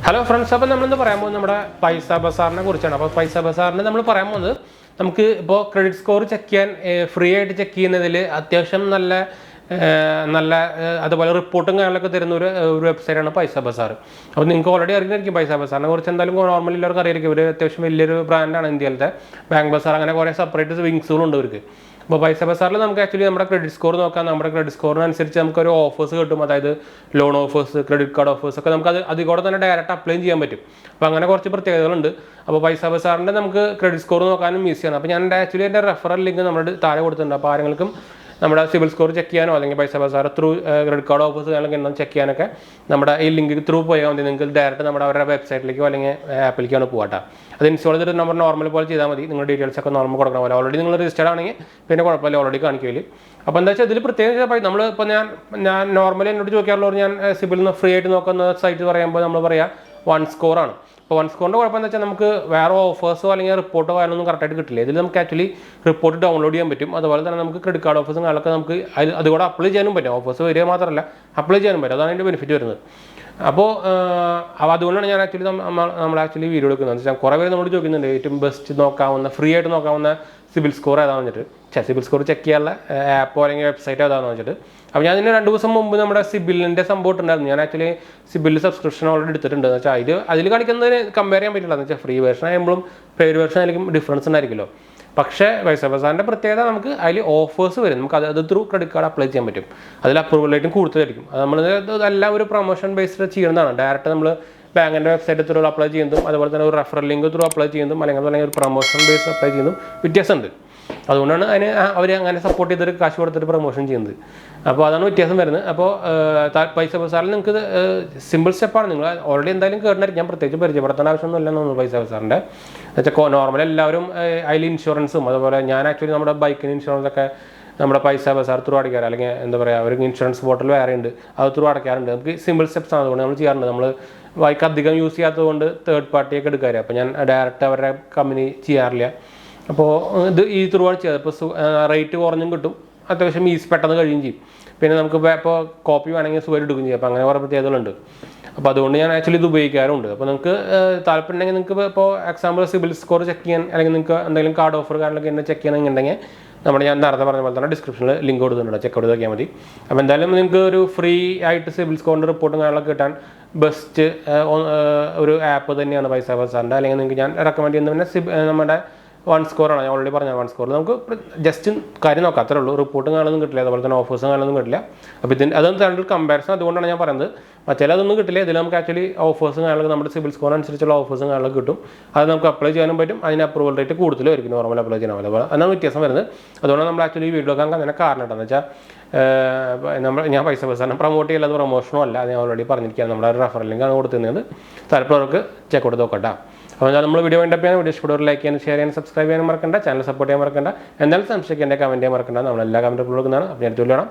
Hello friends, അപ്പോൾ നമ്മളിന്ന് പറയാൻ പോകുന്നത് നമ്മുടെ പൈസാബസാറിനെ കുറിച്ചാണ്. അപ്പോൾ പൈസാബസാറിന് നമ്മൾ പറയാൻ പോകുന്നത് നമുക്ക് ഇപ്പോൾ ക്രെഡിറ്റ് സ്കോർ ചെക്ക് ചെയ്യാൻ ഫ്രീ ആയിട്ട് ചെക്ക് ചെയ്യുന്നതിൽ അത്യാവശ്യം നല്ല അതുപോലെ റിപ്പോർട്ടും കാര്യങ്ങളൊക്കെ തരുന്ന ഒരു വെബ്സൈറ്റാണ് പൈസാബസാർ. അപ്പോൾ നിങ്ങൾക്ക് ഓൾറെഡി അറിഞ്ഞിരിക്കും പൈസാബസാറിനെ കുറിച്ച്. എന്തായാലും നോർമലി എല്ലാവർക്കും അറിയായിരിക്കും. ഇവർ അത്യാവശ്യം വലിയൊരു ബ്രാൻഡാണ് ഇന്ത്യയിലത്തെ. ബാങ്ക് ബസാർ അങ്ങനെ കുറേ സെപ്പറേറ്റ് വിങ്സുകളുണ്ട് ഇവർക്ക്. അപ്പോൾ പൈസാബസാറിൽ നമുക്ക് ആക്ച്വലി നമ്മുടെ ക്രെഡിറ്റ് സ്കോർ നോക്കാം. നമ്മുടെ ക്രെഡിറ്റ് സ്കോറിനനുസരിച്ച് നമുക്കൊരു ഓഫേഴ്സ് കിട്ടും. അതായത് loan offers, credit card offers ഒക്കെ നമുക്ക് അതിൽ കൂടെ തന്നെ ഡയറക്റ്റ് അപ്ലൈ ചെയ്യാൻ പറ്റും. അപ്പോൾ അങ്ങനെ കുറച്ച് പ്രത്യേകതകളുണ്ട്. അപ്പോൾ പൈസാബസാറിൻ്റെ നമുക്ക് ക്രെഡിറ്റ് സ്കോർ നോക്കാനും ഈസിയാണ്. അപ്പോൾ ഞാൻ ആക്ച്വലി എൻ്റെ റെഫറൽ ലിങ്ക് നമ്മുടെ താഴെ കൊടുത്തിട്ടുണ്ട്. അപ്പോൾ ആരെങ്കിലും നമ്മുടെ സിബിൽ സ്കോർ ചെക്ക് ചെയ്യാനോ അല്ലെങ്കിൽ പൈസാബസാർ ത്രൂ ക്രെഡിറ്റ് കാർഡ് ഓഫേഴ്സ് അല്ലെങ്കിൽ എന്തെങ്കിലും ചെക്ക് ചെയ്യാനൊക്കെ നമ്മുടെ ഈ ലിങ്ക് ത്രൂ പോയാൽ മതി. നിങ്ങൾക്ക് ഡയറക്റ്റ് നമ്മുടെ അവരുടെ വെബ്സൈറ്റിലേക്കോ അല്ലെങ്കിൽ ആപ്പിലേക്കാണ് പോകട്ടെ. അത് ഇൻസ്റ്റാൾ ചെയ്തിട്ട് നമ്മൾ നോർമൽ പോലെ ചെയ്താൽ മതി. നിങ്ങളുടെ ഡീറ്റെയിൽസ് ഒക്കെ നോർമൽ കൊടുക്കണം പോലെ. ഓൾറെഡി നിങ്ങൾ രജിസ്റ്റർഡ് ആണെങ്കിൽ പിന്നെ കുഴപ്പമില്ല, ഓൾറെഡി കാണിക്കില്ല. അപ്പോൾ എന്താ വെച്ചാൽ ഇതിൽ പ്രത്യേകിച്ച് നമ്മൾ ഇപ്പോൾ ഞാൻ നോർമലി എന്നോട് ചോദിക്കാറുള്ളൂ, ഞാൻ സിബിൽ നിന്ന് ഫ്രീ ആയിട്ട് നോക്കുന്ന സൈറ്റ് പറയുമ്പോൾ നമ്മൾ പറയാം 1 സ്കോറാണ്. അപ്പോൾ 1 സ്കോറിൻ്റെ കുഴപ്പമെന്ന് വെച്ചാൽ നമുക്ക് വേറെ ഓഫേഴ്സോ അല്ലെങ്കിൽ റിപ്പോർട്ടോ കാര്യമൊന്നും കറക്റ്റായിട്ട് കിട്ടില്ല. ഇതിൽ നമുക്ക് ആക്ച്വലി റിപ്പോർട്ട് ഡൗൺലോഡ് ചെയ്യാൻ പറ്റും. അതുപോലെ തന്നെ നമുക്ക് ക്രെഡിറ്റ് കാർഡ് ഓഫേഴ്സും കാര്യങ്ങളൊക്കെ നമുക്ക് അതുകൂടെ അപ്ലൈ ചെയ്യാനും പറ്റും. ഓഫേഴ്സ് വരിക മാത്രമല്ല അപ്ലൈ ചെയ്യാനും പറ്റും. അതാണ് അതിൻ്റെ ബെനിഫിറ്റ് വരുന്നത്. അപ്പോൾ അതുകൊണ്ടാണ് ഞാൻ ആക്ച്വലി നമ്മൾ വീഡിയോ എടുക്കുന്നത്. വെച്ചാൽ കുറേ പേര് നമ്മൾ ചോദിക്കുന്നുണ്ട് ഏറ്റവും ബെസ്റ്റ് നോക്കാവുന്ന ഫ്രീ ആയിട്ട് നോക്കാവുന്ന സിബിൽ സ്കോർ ഏതാണെന്ന് വെച്ചിട്ട്. സിബിൽ സ്കോർ ചെക്ക് ചെയ്യാനുള്ള ആപ്പോ അല്ലെങ്കിൽ വെബ്സൈറ്റ് ഏതാണെന്ന് വെച്ചിട്ട്. അപ്പോൾ ഞാൻ ഇതിന് 2 ദിവസം മുമ്പ് നമ്മുടെ സിബിലിൻ്റെ സംഭവം ഉണ്ടായിരുന്നു. ഞാൻ ആക്ച്വലി സിബിൽ സബ്സ്ക്രിപ്ഷൻ ഓൾറെഡി എടുത്തിട്ടുണ്ട്. എന്ന് വെച്ചാൽ അതിൽ കാണിക്കുന്നതിന് കമ്പയർ ചെയ്യാൻ പറ്റില്ല. എന്ന് വെച്ചാൽ ഫ്രീ വേർഷൻ ആകുമ്പോഴും പെയ്ഡ് വേർഷൻ ആയിരിക്കും ഡിഫറൻസ് ഉണ്ടായിരിക്കുമല്ലോ. പക്ഷേ പൈസാബസാറിൻ്റെ പ്രത്യേകത നമുക്ക് അതിൽ ഓഫേഴ്സ് വരും. നമുക്ക് അത് ത്രൂ ക്രെഡിറ്റ് കാർഡ് അപ്ലൈ ചെയ്യാൻ പറ്റും. അതിൽ അപ്രൂവൽ റേറ്റും കൂടുതലായിരിക്കും. അത് നമ്മൾ അതെല്ലാം ഒരു പ്രൊമോഷൻ ബേസ്ഡ് ചെയ്യുന്നതാണ്. ഡയറക്റ്റ് നമ്മൾ ബാങ്കിൻ്റെ വെബ്സൈറ്റ് ത്രൂ അപ്ലൈ ചെയ്യുന്നതും അതുപോലെ തന്നെ ഒരു റെഫറൽ ലിങ്ക് ത്രൂ അപ്ലൈ ചെയ്യുന്നതും അല്ലെങ്കിൽ ഒരു പ്രൊമോഷൻ ബേസ്ഡ് അപ്ലൈ ചെയ്യുന്നതും വ്യത്യാസമുണ്ട്. അതുകൊണ്ടാണ് അവർ അങ്ങനെ സപ്പോർട്ട് ചെയ്തിട്ട് കാശ് കൊടുത്തിട്ട് പ്രൊമോഷൻ ചെയ്യുന്നത്. അപ്പോൾ അതാണ് വ്യത്യാസം വരുന്നത്. അപ്പോൾ പൈസാബസാറിൽ നിങ്ങൾക്ക് സിമ്പിൾ സ്റ്റെപ്പാണ്. നിങ്ങൾ ഓൾറെഡി എന്തായാലും കേട്ടിട്ടുണ്ടായിരിക്കും. ഞാൻ പ്രത്യേകിച്ച് പരിചയപ്പെടുത്തേണ്ട ആവശ്യമൊന്നും ഇല്ലെന്ന് തോന്നുന്നു പൈസാബസാറിൻ്റെ. എന്നുവെച്ചാൽ നോർമലി എല്ലാവരും അതിൽ ഇൻഷുറൻസും അതുപോലെ ഞാൻ ആക്ച്വലി നമ്മുടെ ബൈക്കിന് ഇൻഷുറൻസ് ഒക്കെ നമ്മുടെ പൈസാബസാർ ത്രൂ അടയ്ക്കാറ്. അല്ലെങ്കിൽ എന്താ പറയുക, അവർക്ക് ഇൻഷുറൻസ് പോർട്ടൽ വേറെ ഉണ്ട്, അത് ത്രൂ അടയ്ക്കാറുണ്ട്. നമുക്ക് സിമ്പിൾ സ്റ്റെപ്സ് ആണ്. അതുകൊണ്ട് നമ്മൾ ചെയ്യാറുണ്ട്. നമ്മൾ ബൈക്ക് അധികം യൂസ് ചെയ്യാത്തതുകൊണ്ട് തേർഡ് പാർട്ടിയൊക്കെ എടുക്കാറ്. അപ്പോൾ ഞാൻ ഡയറക്റ്റ് അവരുടെ കമ്പനി ചെയ്യാറില്ല. അപ്പോൾ ഇത് ഈ ത്രൂ ആണ് ചെയ്തത്. ഇപ്പോൾ റേറ്റ് കുറഞ്ഞും കിട്ടും, അത്യാവശ്യം പെട്ടെന്ന് കഴിയും ചെയ്യും. പിന്നെ നമുക്ക് ഇപ്പോൾ കോപ്പി വേണമെങ്കിൽ സുഖമായിട്ട് എടുക്കുകയും ചെയ്യും. അപ്പോൾ അങ്ങനെ കുറേ പ്രത്യേകതകളുണ്ട്. അപ്പോൾ അതുകൊണ്ട് ഞാൻ ആക്ച്വലി ഇത് ഉപയോഗിക്കാറുണ്ട്. അപ്പോൾ നിങ്ങൾക്ക് താല്പര്യമുണ്ടെങ്കിൽ നിങ്ങൾക്ക് ഇപ്പോൾ എക്സാമ്പിൾ സിബിൽ സ്കോർ ചെക്ക് ചെയ്യാൻ അല്ലെങ്കിൽ നിങ്ങൾക്ക് എന്തെങ്കിലും കാർഡ് ഓഫർ കാര്യങ്ങളൊക്കെ എന്നെ ചെക്ക് ചെയ്യണമെന്നുണ്ടെങ്കിൽ ഞാൻ നേരത്തെ പറഞ്ഞ പോലെ തന്നെ ഡിസ്ക്രിപ്ഷനിൽ ലിങ്ക് കൊടുത്തിട്ടുണ്ട്. ചെക്ക് ഔട്ട് നോക്കിയാൽ മതി. അപ്പോൾ എന്തായാലും നിങ്ങൾക്ക് ഒരു ഫ്രീ ആയിട്ട് സിബിൽ സ്കോറിൻ്റെ റിപ്പോർട്ടും കാര്യങ്ങളൊക്കെ കിട്ടാൻ ബെസ്റ്റ് ഒരു ആപ്പ് തന്നെയാണ് പൈസാബസാറിൻ്റെ. അല്ലെങ്കിൽ നിങ്ങൾക്ക് ഞാൻ റെക്കമെൻഡ് ചെയ്യുന്നത് പിന്നെ നമ്മുടെ 1 സ്കോറാണ്. ഞാൻ ഓൾറെഡി പറഞ്ഞ 1 സ്കോർ നമുക്ക് ജസ്റ്റ് കാര്യം നോക്കാം, അത്രേ ഉള്ളൂ. റിപ്പോർട്ടും കാണാനൊന്നും കിട്ടില്ല, അതുപോലെ തന്നെ ഓഫേഴ്സും കാണാനൊന്നും കിട്ടില്ല. അപ്പോൾ അതൊന്നും തരേണ്ട ഒരു കമ്പാരിസൺ. അതുകൊണ്ടാണ് ഞാൻ പറയുന്നത്. മറ്റേ അതൊന്നും കിട്ടില്ല. ഇതിൽ നമുക്ക് ആക്ച്വലി ഓഫേഴ്സും കാണാനൊക്കെ നമ്മുടെ സിബിൽ സ്കോർ അനുസരിച്ചുള്ള ഓഫേഴ്സും കാണാനൊക്കെ കിട്ടും. അത് നമുക്ക് അപ്ലൈ ചെയ്യാനും പറ്റും. അതിന് അപ്രൂവൽ റേറ്റ് കൂടുതലായിരിക്കും നോർമൽ അപ്ലൈ ചെയ്യാൻ. അതുപോലെ അതാണ് വ്യത്യാസം വരുന്നത്. അതുകൊണ്ടാണ് നമ്മൾ ആക്ച്വലി വീഡിയോ കാണാൻ അങ്ങനെ കാരണം എന്താണെന്ന് വെച്ചാൽ ഞാൻ പൈസാബസാറിനെ പ്രൊമോട്ട് ചെയ്യില്ല, അത് പ്രൊമോഷനോ അല്ല. അത് ഞാൻ ഓൾറെഡി പറഞ്ഞിരിക്കുകയാണ്. നമ്മുടെ റെഫറൽ ലിങ്കാണ് കൊടുത്തിരുന്നത്. താല്പര്യമുള്ളവർക്ക് ചെക്ക് ഔട്ട് നോക്കട്ടെ. അപ്പോൾ നമ്മൾ വീഡിയോ വേണ്ടപ്പോൾ വീഡിയോ ഇഷ്ടപ്പെടുക ലൈക്ക് ചെയ്യാനും ഷെയർ ചെയ്യാനും സബ്സ്ക്രൈബ് ചെയ്യാനും മറക്കണ്ട. ചാനൽ സപ്പോർട്ട് ചെയ്യാൻ മറക്കണ്ട. എന്തായാലും സംശയിക്കുക, എൻ്റെ കമൻറ്റ് ചെയ്യാൻ മറക്കണ്ട. നമ്മളെല്ലാ കമൻറ്റും കൊടുക്കുന്നതാണ്. അപ്പോൾ ഞാൻ എടുത്ത് കാണാം.